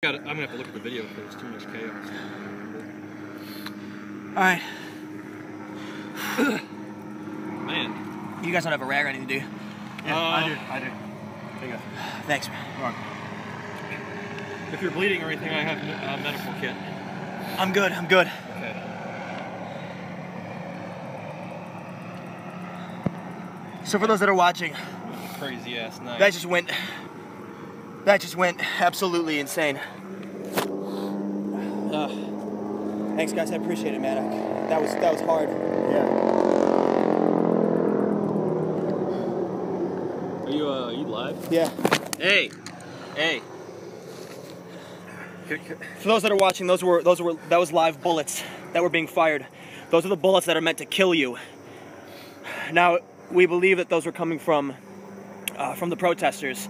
I'm gonna have to look at the video because there's too much chaos. Alright. Man. You guys don't have a rag or anything, do you? Yeah, I do. There you go. Thanks, man. If you're bleeding or anything, I have a medical kit. I'm good, I'm good. Okay. So for those that are watching, Crazy ass night. that just went absolutely insane. Thanks guys, I appreciate it, man. That was hard. Yeah. Are you live? Yeah. Hey. For those that are watching, that was live bullets that were being fired. Those are the bullets that are meant to kill you. Now, we believe that those were coming from the protesters,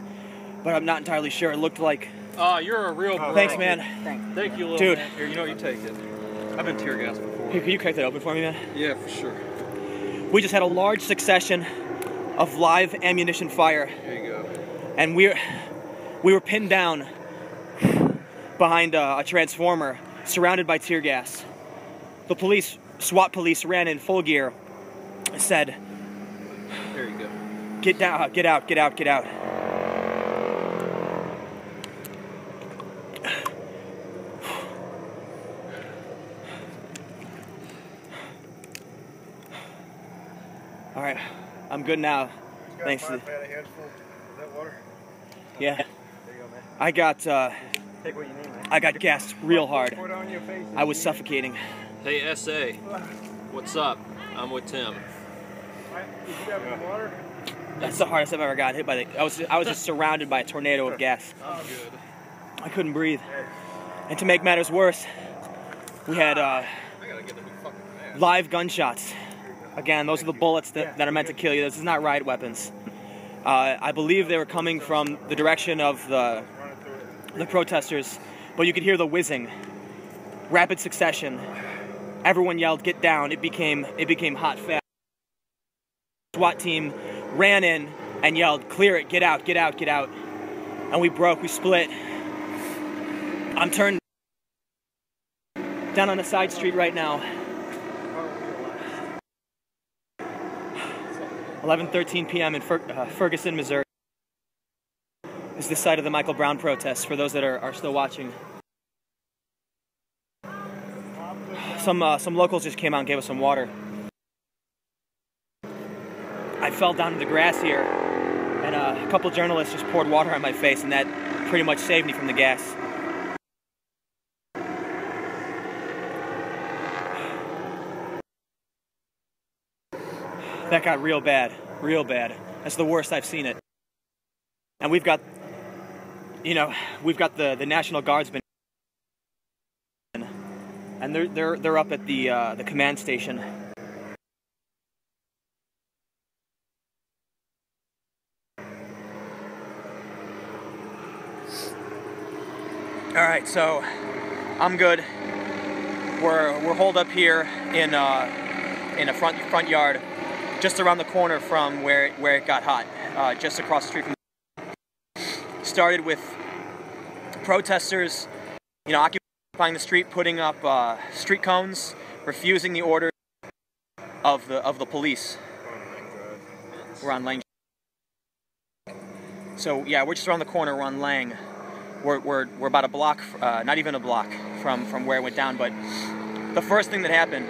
but I'm not entirely sure. It looked like. You're a real bro. Thanks, man. Thank you, little dude. man. Here, you take it. I've been tear gassed before. Here, can you crack that open for me, man? Yeah, for sure. We just had a large succession of live ammunition fire. There you go. And we were pinned down behind a transformer, surrounded by tear gas. The police, SWAT police, ran in full gear, said, There you go. "Get down, get out, get out, get out." All right, I'm good now. Thanks. A handful. Is that water? Yeah. There you go, man. I got Take what you need, man. I got gassed real hard. Pour it on your face. I was suffocating. Hey, S.A. What's up? I'm with Tim. Did you have any water? That's the hardest I've ever gotten hit by the. I was just surrounded by a tornado of gas. Oh, good. I couldn't breathe. And to make matters worse, we had I gotta get the new fucking man. live gunshots. Again, those are the bullets that are meant to kill you. This is not riot weapons. I believe they were coming from the direction of the protesters, but you could hear the whizzing. Rapid succession. Everyone yelled, "Get down!" It became hot fast. The SWAT team ran in and yelled, "Clear it! Get out! Get out! Get out!" And we split. I'm turned down on a side street right now. 11:13 p.m. in Ferguson, Missouri. This is the site of the Michael Brown protests, for those that are still watching. Some locals just came out and gave us some water. I fell down in the grass here, and a couple journalists just poured water on my face, and that pretty much saved me from the gas. That got real bad, real bad. That's the worst I've seen it. And we've got the National Guardsmen, and they're up at the command station. All right, so I'm good. We're holed up here in a front yard, just around the corner from where it got hot, just across the street from. Started with protesters, occupying the street, putting up street cones, refusing the orders of the police. We're on Lang. So yeah, we're just around the corner. We're on Lang. We're about a block, not even a block from where it went down. But the first thing that happened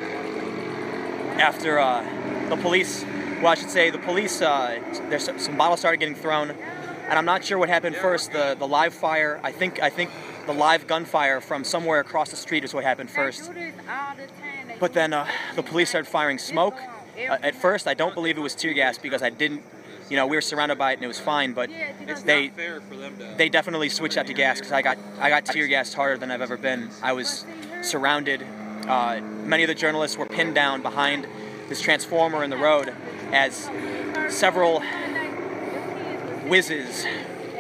after the police, well, I should say the police, there's some bottles started getting thrown, and I'm not sure what happened first. The live fire, I think the live gunfire from somewhere across the street is what happened first. But then the police started firing smoke. At first, I don't believe it was tear gas because I didn't, we were surrounded by it and it was fine. But they definitely switched out to gas because I got tear gassed harder than I've ever been. I was surrounded. Many of the journalists were pinned down behind this transformer in the road as several whizzes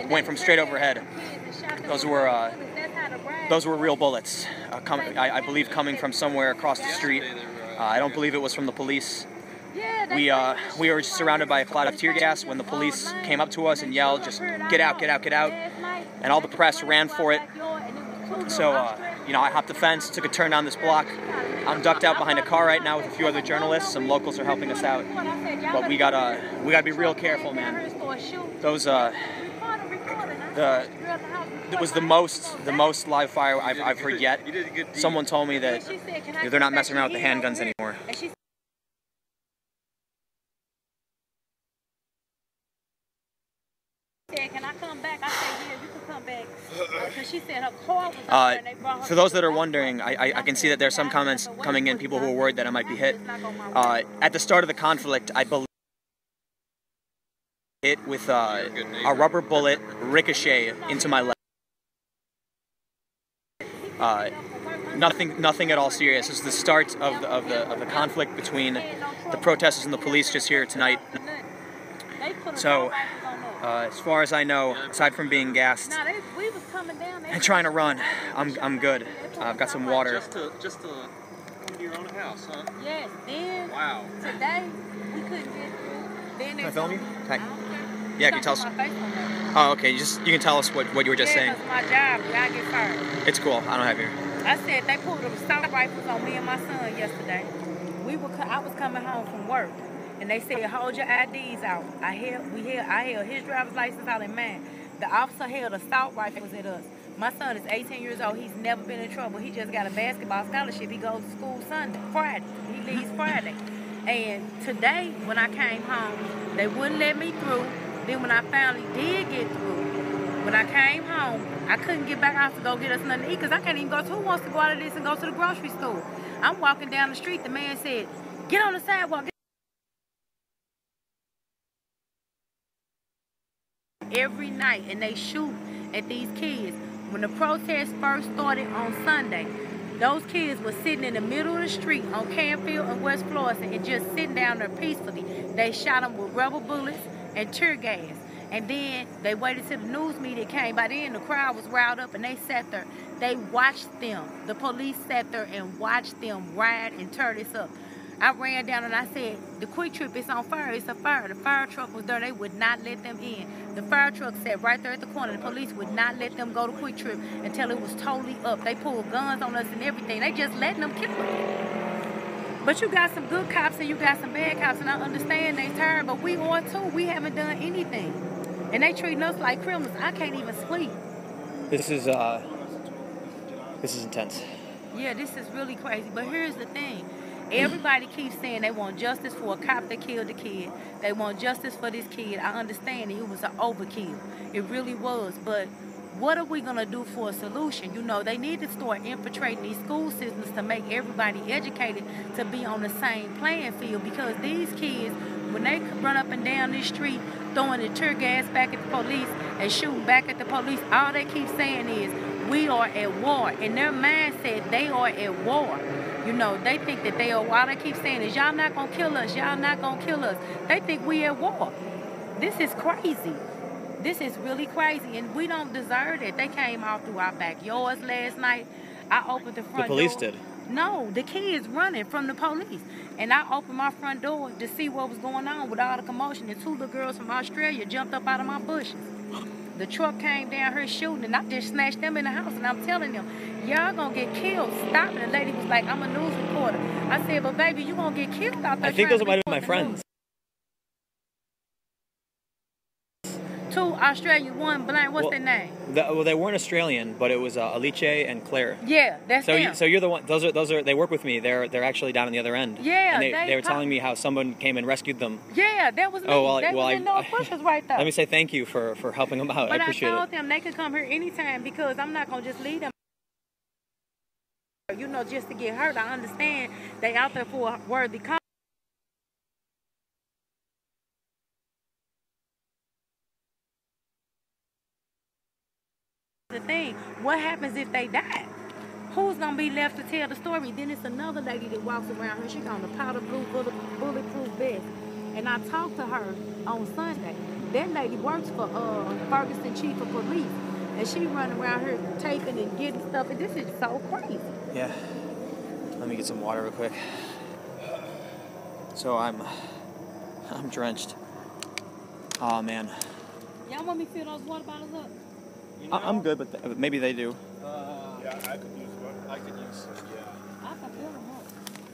went from straight overhead. Those were real bullets, I believe coming from somewhere across the street. I don't believe it was from the police. We were just surrounded by a cloud of tear gas when the police came up to us and yelled, "Just get out, get out, get out." And all the press ran for it. So, you know, I hopped the fence, took a turn down this block. I'm ducked out behind a car right now with a few other journalists. Some locals are helping us out. But we gotta be real careful, man. Those, it was the most live fire I've heard yet. Someone told me that they're not messing around with the handguns anymore. Can I come back? I said, yeah, you can come back. Because she said her car was out there and they brought her. For those that are wondering, I can see that there's some comments coming in, people who are worried that I might be hit. At the start of the conflict, I believe hit with a rubber bullet ricochet into my leg. Nothing at all serious. This is the start of the conflict between the protesters and the police just here tonight. So, as far as I know, aside from being gassed and trying to run, I'm good. I've got some water. Just to your own house, huh? Yes. Then wow. Today we couldn't get through. Then Can I film you? Okay. Yeah, can you tell us? Oh, okay. You can tell us what you were just saying. My job, I get fired. It's cool. I don't have your. I said they pulled them assault rifles on me and my son yesterday. I was coming home from work, and they said hold your IDs out. I held his driver's license out in mine. The officer held assault rifles at us. My son is 18 years old. He's never been in trouble. He just got a basketball scholarship. He goes to school Friday. He leaves Friday. And today, when I came home, they wouldn't let me through. Then when I finally did get through, when I came home, I couldn't get back out to go get us nothing to eat because I can't even go to. Who wants to go out of this and go to the grocery store? I'm walking down the street. The man said, get on the sidewalk. Every night, and they shoot at these kids. When the protest first started on Sunday, those kids were sitting in the middle of the street on Canfield and West Florissant and just sitting down there peacefully. They shot them with rubber bullets and tear gas. And then they waited till the news media came. By then, the crowd was riled up and they sat there. They watched them. The police sat there and watched them ride and tear this up. I ran down and I said, the Quick Trip is on fire. It's a fire. The fire truck was there. They would not let them in. The fire truck sat right there at the corner. The police would not let them go to Quick Trip until it was totally up. They pulled guns on us and everything. They just letting them kill us. But you got some good cops and you got some bad cops, and I understand they tired, but we are too. We haven't done anything. And they treating us like criminals. I can't even sleep. This is intense. Yeah, this is really crazy. But here's the thing. Everybody keeps saying they want justice for a cop that killed the kid. They want justice for this kid. I understand it was an overkill. It really was. But what are we going to do for a solution? You know, they need to start infiltrating these school systems to make everybody educated to be on the same playing field. Because these kids, when they run up and down this street, throwing the tear gas back at the police and shooting back at the police, all they keep saying is, we are at war. In their mindset, they are at war. You know, they think that they are, all they keep saying is, y'all not gonna kill us, y'all not gonna kill us. They think we at war. This is crazy. This is really crazy, and we don't deserve it. They came out through our backyards last night. I opened the front door. The police did? No, the kids running from the police. And I opened my front door to see what was going on with all the commotion, and two little girls from Australia jumped up out of my bushes. The truck came down here shooting, and I just snatched them in the house, and I'm telling them, y'all gonna get killed. Stop it. The lady was like, I'm a news reporter. I said, but baby, you gonna get killed out there. I think those might have been my friends. Two Australian, one blank. What's their name? Well, they weren't Australian, but it was Alice and Claire. Yeah, that's them. So you're the one. Those are. They work with me. They're actually down on the other end. Yeah, and they were telling me how someone came and rescued them. Yeah, that was me. Oh, they was in those bushes right there. Let me say thank you for helping them out. But I appreciate it. I told them they could come here anytime because I'm not gonna just leave them. You know, just to get hurt. I understand they out there for a worthy cause. The thing, what happens if they die? Who's gonna be left to tell the story? Then it's another lady that walks around here. She got on a powder blue bulletproof vest, and I talked to her on Sunday. That lady works for Ferguson chief of police, and she running around here taping and getting stuff. And this is so crazy. Yeah. Let me get some water real quick. So I'm drenched. Oh man. Y'all want me to fill those water bottles up? I'm good, but maybe they do. Yeah, I could use one. I could use, yeah. I can fill them up.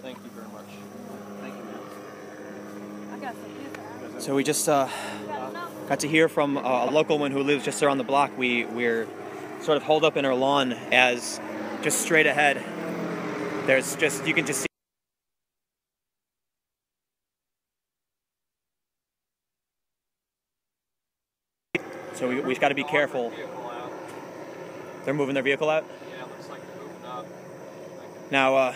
Thank you very much. Thank you, man. I got some pizza. So we just got to hear from a local one who lives just around the block. We're sort of holed up in our lawn as just straight ahead. There's just, you can just see. So we've got to be careful. They're moving their vehicle out? Yeah, it looks like they're moving up. Now,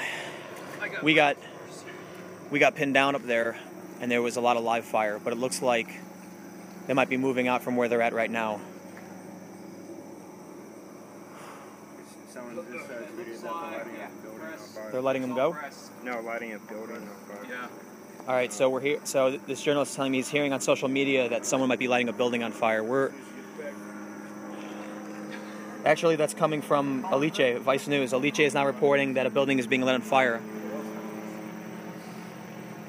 we got pinned down up there, and there was a lot of live fire, but it looks like they might be moving out from where they're at right now. Someone just tweeted that they're lighting a building on fire. They're letting them go? No, lighting a building on fire. Yeah. All right, so we're here. So this journalist is telling me he's hearing on social media that someone might be lighting a building on fire. Actually, that's coming from Alice, Vice News. Alice is now reporting that a building is being lit on fire.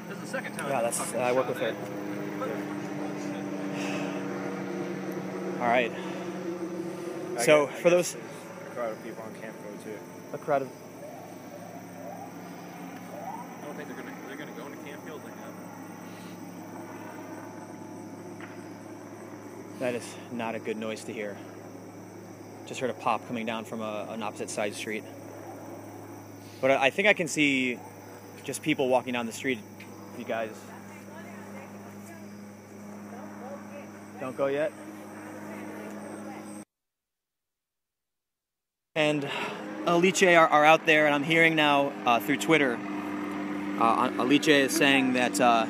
This is the second time. Yeah, I work with her. All right. So for those, A crowd of people on Camp Road too. a crowd of. I don't think they're gonna go into Campfield like that. That is not a good noise to hear. Just heard a pop coming down from an opposite side street. But I think I can see just people walking down the street. You guys. Don't go yet. And Alice are out there, and I'm hearing now through Twitter, Alice is saying that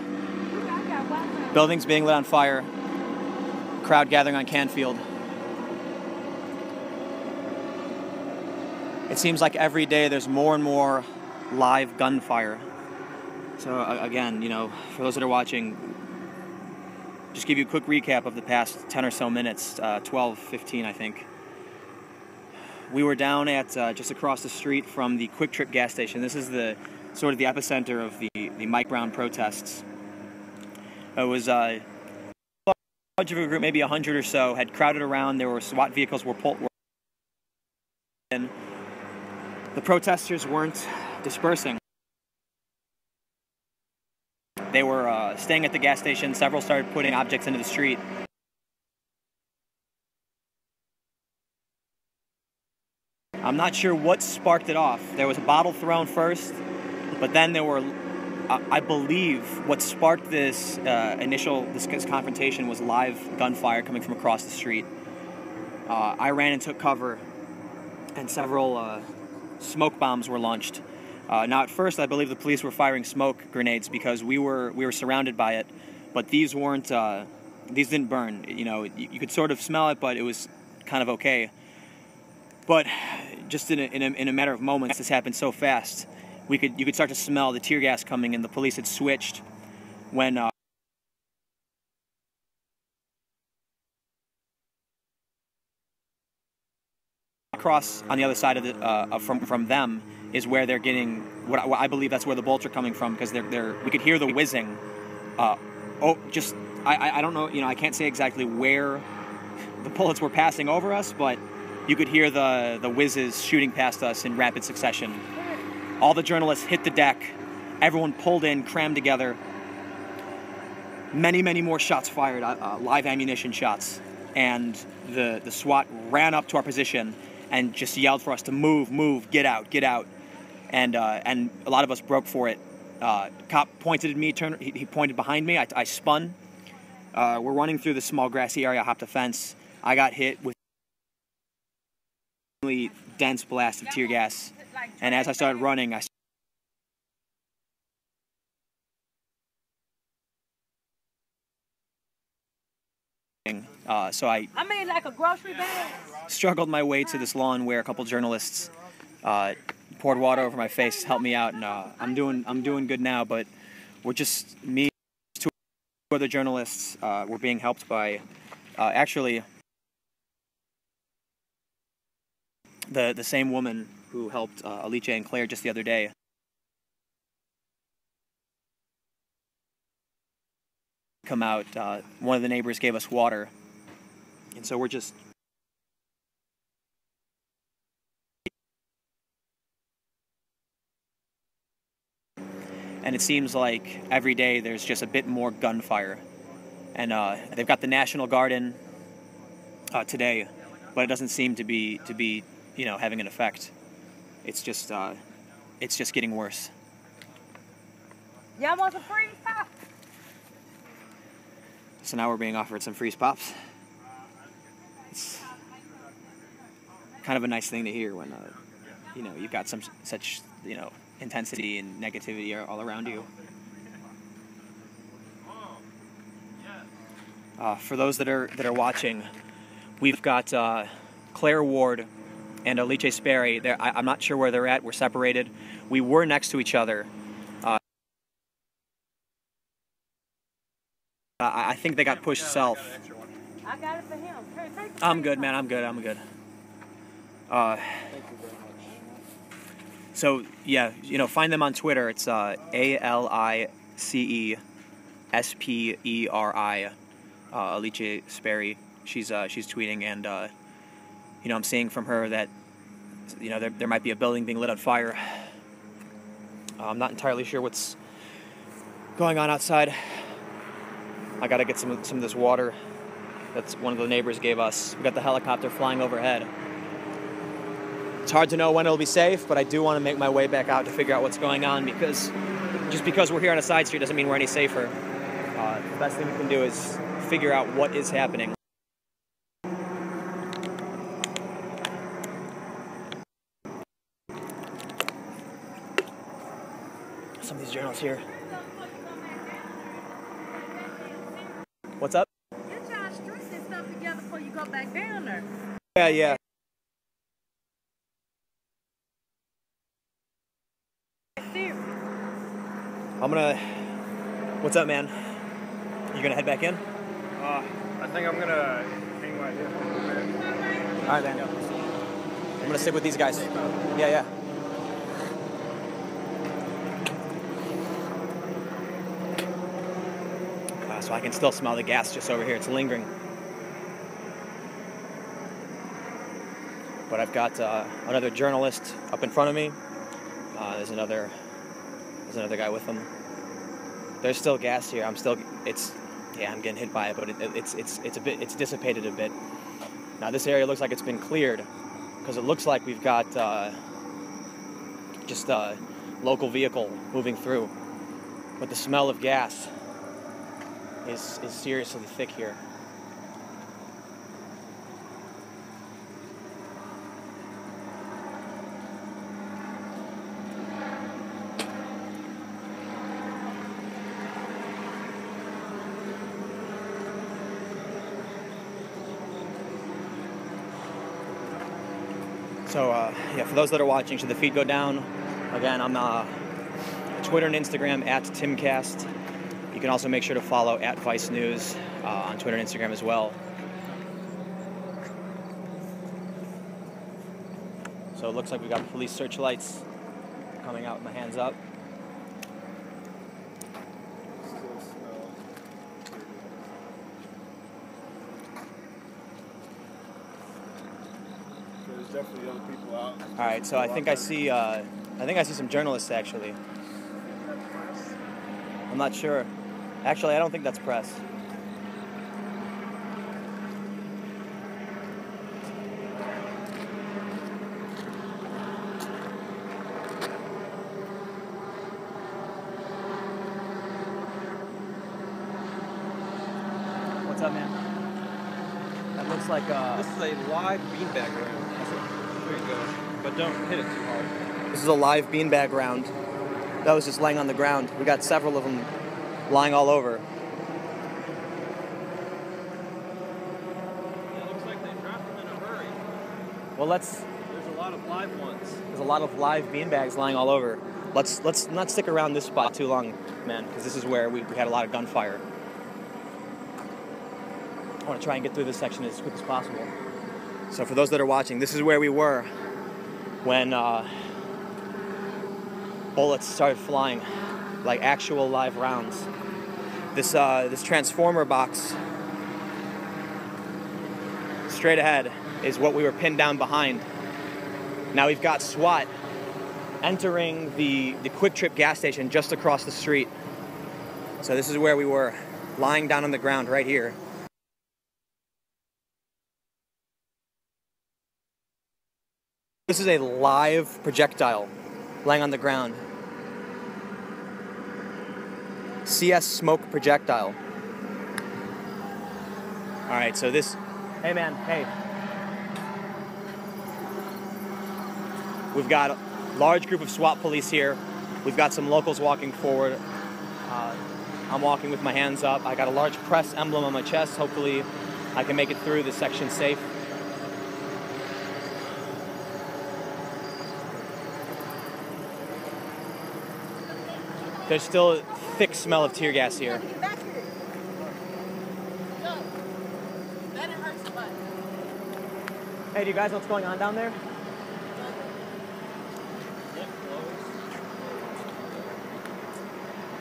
buildings being lit on fire, crowd gathering on Canfield. It seems like every day there's more and more live gunfire. So again, you know, for those that are watching, just give you a quick recap of the past 10 or so minutes, 12, 15, I think. We were down at just across the street from the Quick Trip gas station. This is the sort of the epicenter of the Mike Brown protests. It was a large of a group, maybe 100 or so, had crowded around. There were SWAT vehicles were pulled in. The protesters weren't dispersing. They were staying at the gas station. Several started putting objects into the street. I'm not sure what sparked it off. There was a bottle thrown first, but then there were, I believe, what sparked this this confrontation was live gunfire coming from across the street. I ran and took cover, and several smoke bombs were launched. Now, at first, I believe the police were firing smoke grenades because we were surrounded by it, but these weren't. These didn't burn. You know, you could sort of smell it, but it was kind of okay. But just in a matter of moments, this happened so fast. You could start to smell the tear gas coming, and the police had switched when. Across on the other side of the from them is where they're getting what I believe that's where the bolts are coming from, because we could hear the whizzing. I don't know, you know, I can't say exactly where the bullets were passing over us, but you could hear the whizzes shooting past us in rapid succession. All the journalists hit the deck. Everyone pulled in, crammed together. Many more shots fired, live ammunition shots, and the SWAT ran up to our position and just yelled for us to move, get out. And a lot of us broke for it. Cop pointed at me, he pointed behind me, I spun. We're running through the small grassy area, hopped a fence. I got hit with a really dense blast of tear gas. And as I started running, so I mean, like a grocery bag. struggled my way to this lawn where a couple journalists poured water over my face, helped me out, and I'm doing good now. But we're just me, two other journalists were being helped by actually the same woman who helped Alice and Claire just the other day. Come out, one of the neighbors gave us water, and so we're just and it seems like every day there's just a bit more gunfire. And they've got the National Guard in today, but it doesn't seem to be having an effect. It's just getting worse. Y'all want some freeze pop? So now we're being offered some freeze pops. It's kind of a nice thing to hear when you've got such intensity and negativity all around you. For those that are watching, we've got Claire Ward and S.W.A.T. I'm not sure where they're at. We're separated. We were next to each other. I think they got pushed south. I got it for him. Here, take the I'm good, man. I'm good. Thank you very much. So yeah, find them on Twitter. It's ALICESPERI. S.W.A.T. She's tweeting, and I'm seeing from her that there might be a building being lit on fire. I'm not entirely sure what's going on outside. I gotta get some of this water that's one of the neighbors gave us. We got the helicopter flying overhead. It's hard to know when it'll be safe, but I do want to make my way back out to figure out what's going on, because just because we're here on a side street doesn't mean we're any safer. The best thing we can do is figure out what is happening. Some of these journals here. What's up? Get y'all strips and stuff together before you go back down there. Yeah. Serious. What's up, man? You gonna head back in? I think I'm gonna hang right here for a little bit. All right, man. I'm gonna sit with these guys. Yeah. So I can still smell the gas just over here. It's lingering. But I've got another journalist up in front of me. There's another guy with them. There's still gas here. I'm getting hit by it, but it's dissipated a bit. Now this area looks like it's been cleared, because it looks like we've got just a local vehicle moving through. But the smell of gas is seriously thick here. So for those that are watching, should the feed go down? Again, I'm Twitter and Instagram @TimCast. You can also make sure to follow @Vice News on Twitter and Instagram as well. So it looks like we got police searchlights coming out with my hands up. Still smell. There's definitely other people out. All right, so I think I see some journalists actually. I'm not sure. Actually, I don't think that's press. What's up, man? That looks like This is a live beanbag round. There you go. But don't hit it too hard. This is a live beanbag round that was just laying on the ground. We got several of them lying all over. It looks like they dropped them in a hurry. Well, There's a lot of live ones. there's a lot of live beanbags lying all over. Let's not stick around this spot too long, man, because this is where we had a lot of gunfire. I want to try and get through this section as quick as possible. So for those that are watching, this is where we were when bullets started flying, like actual live rounds. This transformer box straight ahead is what we were pinned down behind. Now we've got SWAT entering the Quick Trip gas station just across the street. So this is where we were, lying down on the ground right here. This is a live projectile laying on the ground. CS smoke projectile. All right, so this, hey man, hey. We've got a large group of SWAT police here. We've got some locals walking forward. I'm walking with my hands up. I got a large press emblem on my chest. Hopefully I can make it through this section safe. There's still a thick smell of tear gas here. Hey, do you guys know what's going on down there?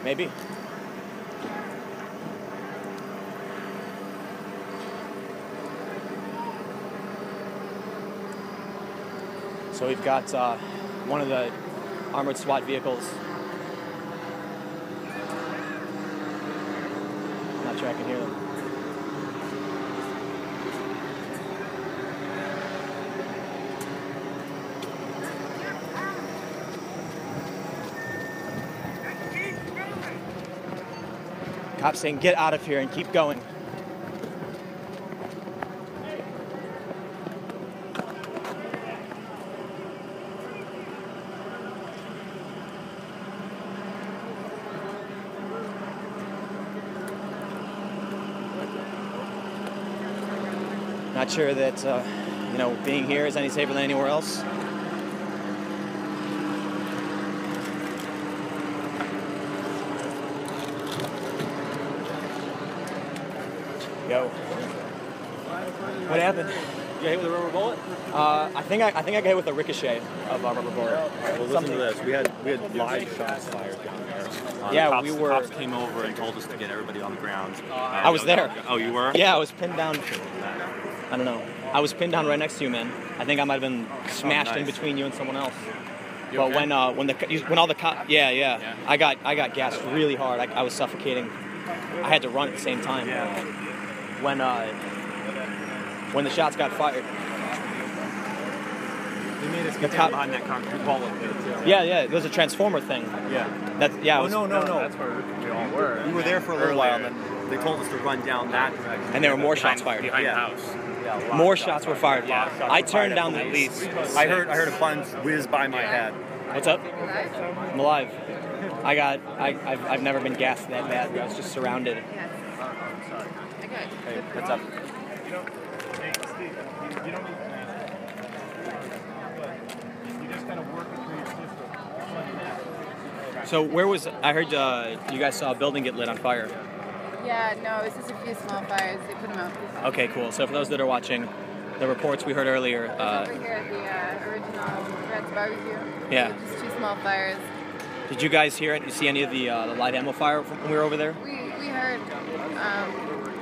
Maybe. So we've got one of the armored SWAT vehicles. I'm not sure I can hear them. Cops saying, get out of here and keep going. Not sure that, you know, being here is any safer than anywhere else. Yo. What happened? You got hit with a rubber bullet? I think I got hit with a ricochet of a rubber bullet. Well, listen to this. We had live shots fired down there. Yeah, the cops came over and told us to get everybody on the ground. I was there. Oh, you were? Yeah, I was pinned down. I don't know. I was pinned down right next to you, man. I think I might have been smashed in between you and someone else. You but okay? when all the cops, yeah, I got gassed really hard. I was suffocating. I had to run at the same time. Yeah. When the shots got fired. They made us get down behind that concrete wall up there, too. Yeah, it was a transformer thing. Yeah. No. That's where we all were. We were there for a little while, and then they told us to run down that direction. And there were more shots fired. Behind the house. Yeah, more shots were fired. I turned down the least. I heard a bunch whiz by my head. What's up? I'm alive. I've never been gassed that bad. I was just surrounded. Hey, what's up? So where was, I heard you guys saw a building get lit on fire. Yeah, no, it was just a few small fires. They put them out. Okay, cool. So for those that are watching, the reports we heard earlier. Over here at the original Red's Barbecue. Yeah. Just two small fires. Did you guys hear it? You see any of the live ammo fire when we were over there? We heard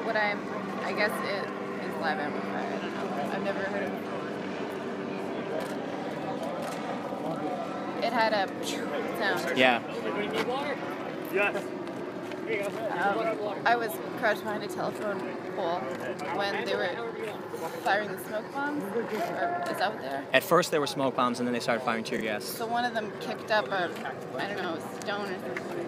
what I guess it is live ammo fire. I don't know. I've never heard of it. It had a sound. Yeah. Yes. I was crouched behind a telephone pole when they were firing the smoke bombs. Or is that what they are? At first there were smoke bombs, and then they started firing tear gas. So one of them kicked up a, I don't know, a stone or something.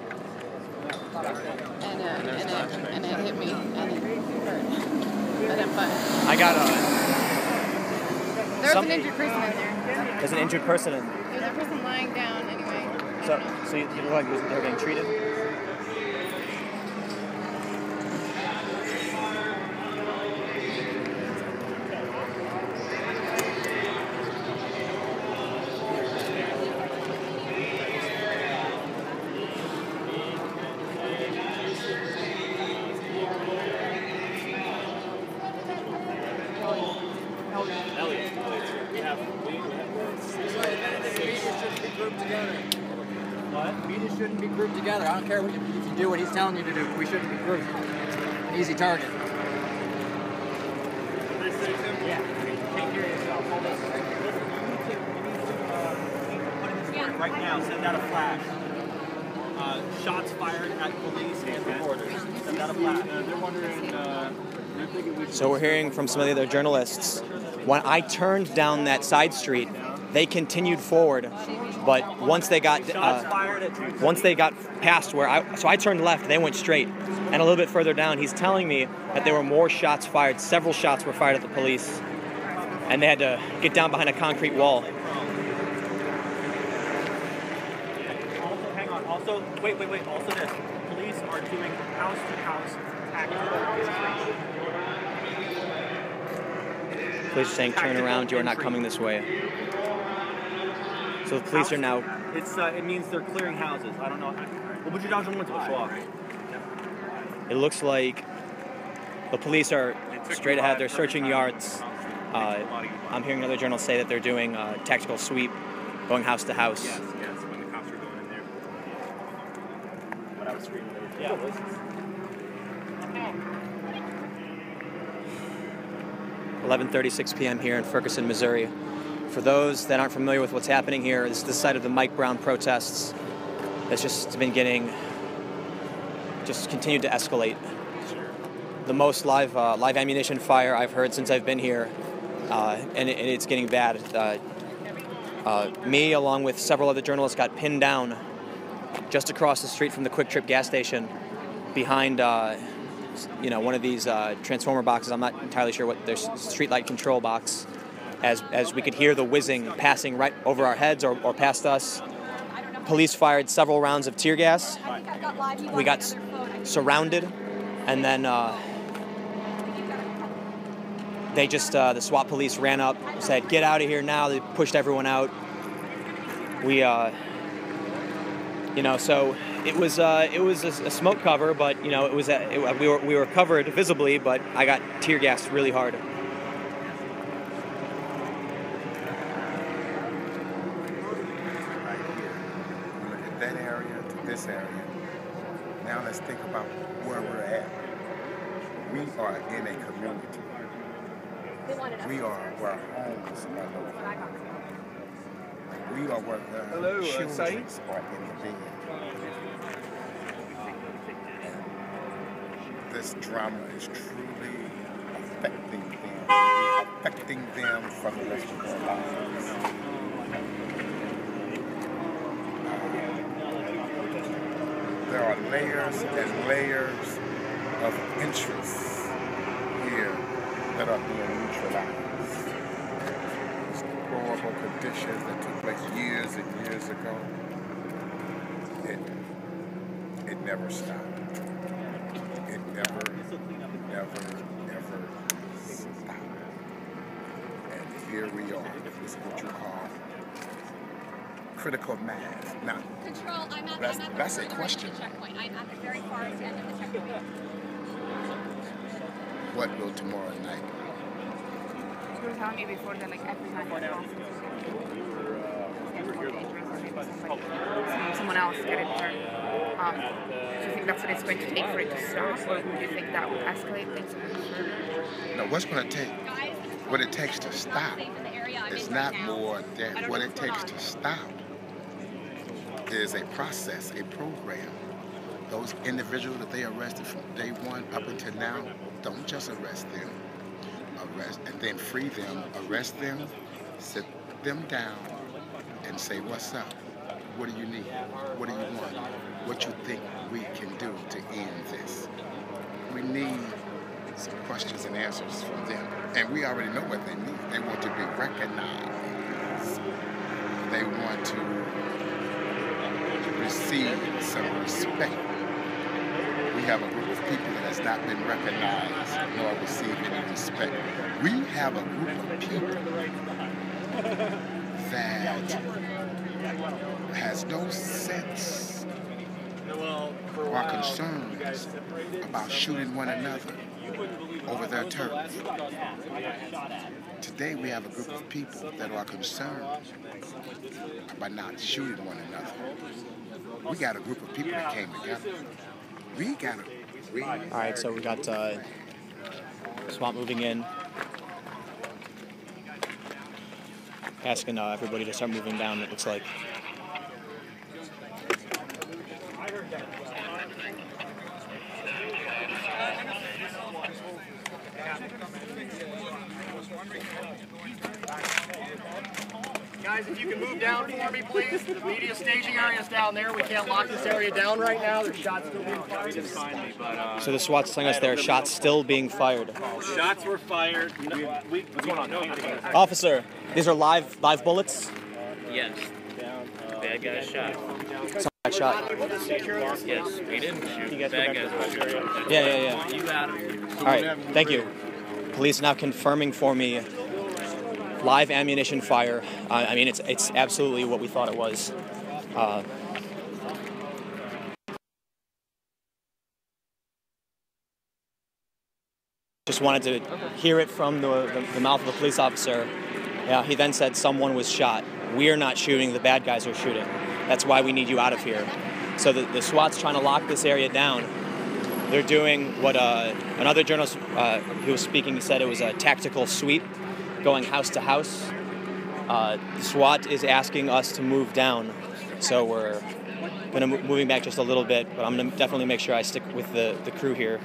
And it hit me, and it hurt. But I'm fine. I got There was an injured person in there. There's an injured person in. There's a person lying down anyway. So you look like they were getting treated? Media shouldn't be grouped together. I don't care if you do what he's telling you to do. We shouldn't be grouped. Easy target. Yeah. Take care of yourself. right now. Send out a flash. Shots fired at police and reporters. Send out a flash. They're wondering. So we're hearing from some of the other journalists. When I turned down that side street, they continued forward, but once they got past where I turned left, they went straight, and a little bit further down, he's telling me that there were more shots fired. Several shots were fired at the police, and they had to get down behind a concrete wall. Also, hang on. Also, wait. Also, this: police are doing house-to-house activity. Police are saying, "Turn around! You are not coming this way." So the police are now. It means they're clearing houses. I don't know. What would you want to SWAT? It looks like the police are straight ahead. They're searching yards. I'm hearing another journalist say that they're doing a tactical sweep, going house to house. Yes, when the cops are going in there. When I was screaming, they were voices. 11:36 p.m. here in Ferguson, Missouri. For those that aren't familiar with what's happening here, this is the site of the Mike Brown protests. That's just been continued to escalate. The most live ammunition fire I've heard since I've been here, and it's getting bad. Me, along with several other journalists, got pinned down just across the street from the Quick Trip gas station, behind one of these transformer boxes. I'm not entirely sure what their streetlight control box. As we could hear the whizzing passing right over our heads or past us. Police fired several rounds of tear gas. We got surrounded, and then they just the SWAT police ran up, said, "Get out of here now!" They pushed everyone out. We, so it was a smoke cover, but we were covered visibly, but I got tear gassed really hard. That area to this area. Now let's think about where we're at. We are in a community. We are where homes are located. We are where the children are in the bed. And this drama is truly affecting them for the rest of their lives. There are layers and layers of interests here that are being neutralized. These horrible conditions that took place years and years ago, it never stopped. It never stopped. And here we are. This is what you call critical mass. Now, Control, that's a question. Checkpoint. I'm at the very far end of the checkpoint. What will tomorrow night? You were telling me before that like every time someone else get it turned. Do you think that's what it's going to take for it to stop, or do you think that will escalate things further? No, what's going to take? What it takes to stop is not more than what it takes to stop is a process, a program. Those individuals that they arrested from day one up until now, don't just arrest them. Arrest and then free them, arrest them, sit them down, and say, what's up? What do you need? What do you want? What you think we can do to end this? We need some questions and answers from them. And we already know what they need. They want to be recognized. They want to receive some respect. We have a group of people that has not been recognized nor received any respect. We have a group of people that has no sense or concerns about shooting one another over their turf. Today we have a group of people that are concerned about not shooting one another. We got a group of people that came together. All right, so we got SWAT moving in, asking everybody to start moving down, it looks like. Guys, if you can move down for me, please. The media staging area is down there. We can't lock this area down right now. There's shots still being fired. So the SWAT's telling us there are shots still being fired. Shots were fired. What's going on? Officer, these are live bullets? Yes. Bad guy shot. Somebody shot. Yes, we didn't shoot. Bad guys were shooting. Yeah. You got him. All right, thank you. Police now confirming for me live ammunition fire. I mean, it's absolutely what we thought it was. Just wanted to hear it from the mouth of the police officer. Yeah, he then said someone was shot. We're not shooting, the bad guys are shooting. That's why we need you out of here. So the SWAT's trying to lock this area down. They're doing what another journalist who was speaking, he said it was a tactical sweep, going house to house. The SWAT is asking us to move down. So we're gonna moving back just a little bit, but I'm gonna definitely make sure I stick with the crew here.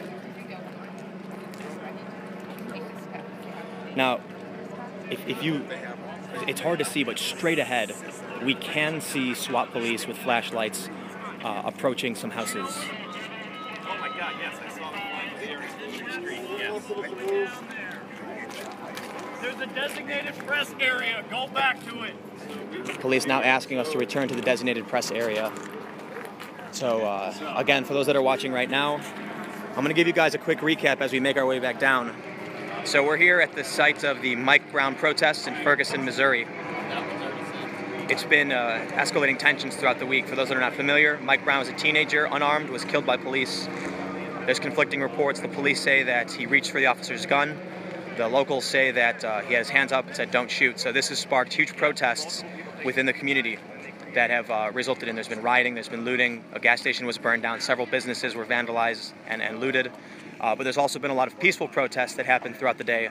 Now, if you, it's hard to see, but straight ahead, we can see SWAT police with flashlights approaching some houses. Oh my God, yes, I saw the area in the street, yes. There's a designated press area, go back to it. Police now asking us to return to the designated press area. So again, for those that are watching right now, I'm gonna give you guys a quick recap as we make our way back down. So we're here at the site of the Mike Brown protests in Ferguson, Missouri. It's been escalating tensions throughout the week. For those that are not familiar, Mike Brown was a teenager, unarmed, was killed by police. There's conflicting reports. The police say that he reached for the officer's gun. The locals say that he had his hands up and said, "Don't shoot." So this has sparked huge protests within the community that have resulted in, there's been rioting, there's been looting, a gas station was burned down, several businesses were vandalized and looted. But there's also been a lot of peaceful protests that happened throughout the day.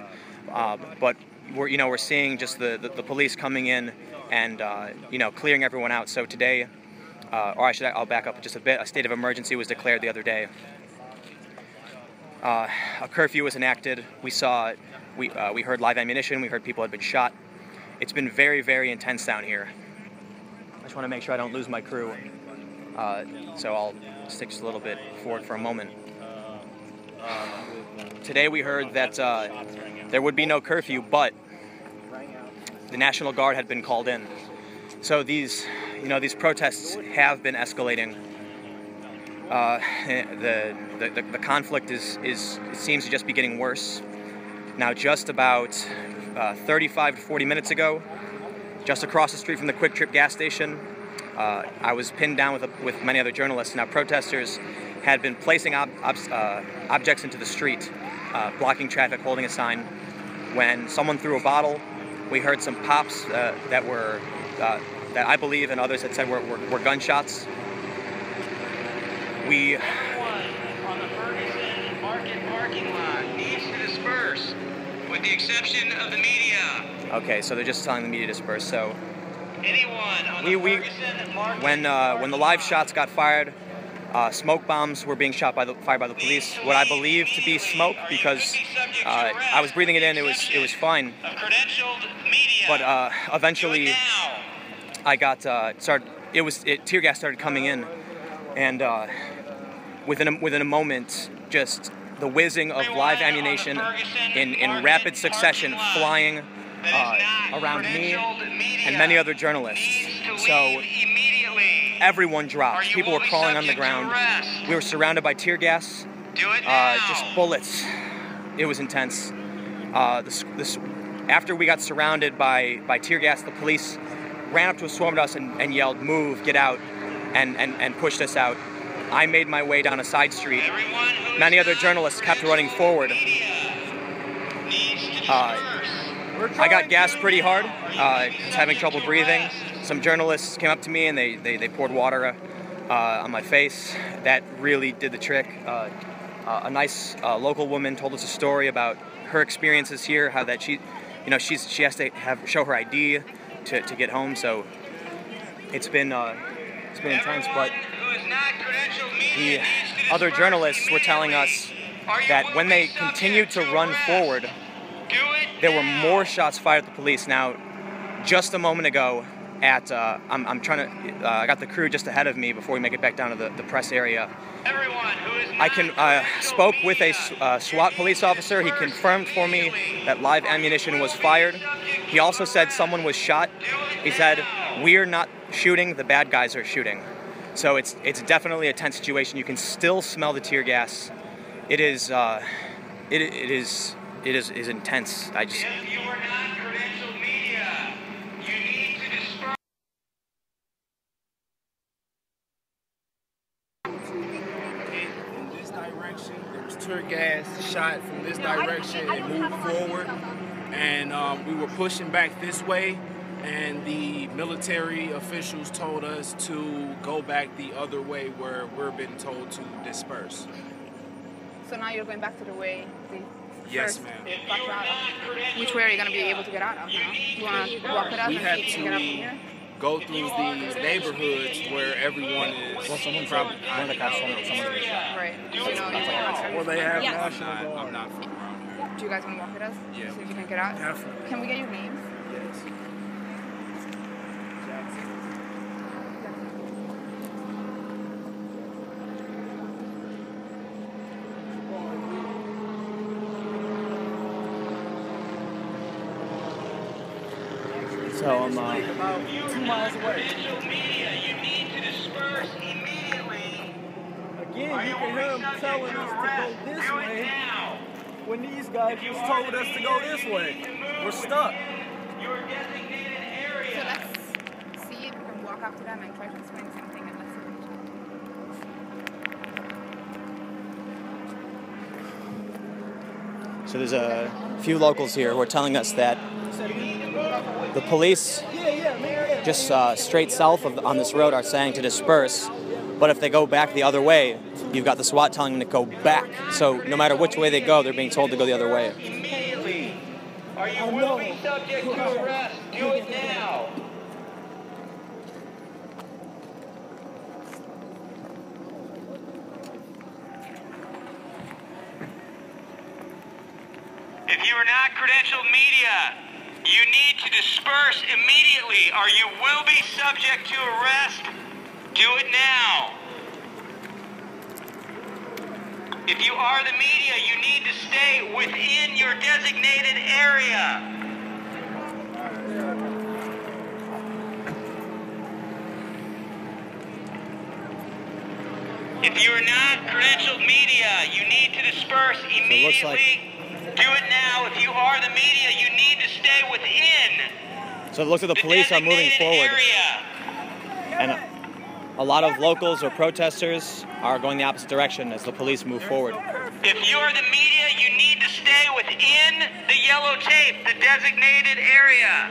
But we're seeing just the police coming in and clearing everyone out. So today, I'll back up just a bit. A state of emergency was declared the other day. A curfew was enacted. We heard live ammunition. We heard people had been shot. It's been very, very intense down here. I just want to make sure I don't lose my crew. So I'll stick just a little bit forward for a moment. Today we heard that there would be no curfew, but the National Guard had been called in. So these protests have been escalating. The conflict it seems to just be getting worse. Now, just about 35 to 40 minutes ago, just across the street from the Quick Trip gas station, I was pinned down with many other journalists. Now, protesters had been placing objects into the street, blocking traffic, holding a sign. When someone threw a bottle, we heard some pops that I believe and others had said were gunshots. Everyone on the Ferguson Market parking lot needs to disperse, with the exception of the media. Okay, so they're just telling the media to disperse. So anyone on the Ferguson Market when the live shots got fired, smoke bombs were being fired by the police. What I believe to be smoke, because I was breathing it in. It was fine. But eventually, I got tear gas started coming in, and within a moment, just the whizzing of live ammunition in rapid succession flying around me and many other journalists. So everyone dropped. People were crawling on the ground. We were surrounded by tear gas, just bullets. It was intense. After we got surrounded by tear gas, the police ran up to us, swarmed us, and yelled, "Move, get out," and pushed us out. I made my way down a side street. Many other journalists kept running forward. I got gassed pretty hard. I was having trouble breathing. Some journalists came up to me and they poured water on my face. That really did the trick. A nice local woman told us a story about her experiences here, how that she has to show her ID to get home. So it's been intense, but the other journalists were telling us that when they continued to run forward, there were more shots fired at the police. Now, just a moment ago, at I'm trying to I got the crew just ahead of me before we make it back down to the press area. I spoke with a SWAT police officer. He confirmed for me that live ammunition was fired. He also said someone was shot. He said, "We're not shooting, the bad guys are shooting." So it's definitely a tense situation. You can still smell the tear gas. It is intense. I just. There was tear gas shot from this direction and moved forward, and we were pushing back this way, and the military officials told us to go back the other way where we're being told to disperse. So now you're going back to the way the Yes, first ma'am. got out of. Which way are you going to be able to get out of now? You want to walk it up We and have see if you can get up from here? to go through these neighborhoods where everyone is. Well, someone probably one of the cops told me that someone was shot. Right. So you know, Well, they have Yes. national. I'm not from around here. do you guys want to walk with us? Yeah. So you can get out? Definitely. Can we get your names? Yes. So I'm about 2 miles away. Again, you can hear them telling us to go this way when these guys just told us to go this way. We're stuck. So let's see if we can walk up to them and try to explain something and let's see. So there's a few locals here who are telling us that the police just straight south on this road are saying to disperse, but if they go back the other way, you've got the SWAT telling them to go back. So no matter which way they go, they're being told to go the other way. Or you will be subject to arrest. Do it now. If you are not credentialed media, you need to disperse immediately or you will be subject to arrest. Do it now. If you are the media, you need to stay within your designated area. If you are not credentialed media, you need to disperse immediately. Do it now. If you are the media, you need to stay within. So it looks like the police are moving forward. And a lot of locals or protesters are going the opposite direction as the police move forward. If you are the media, you need to stay within the yellow tape, the designated area.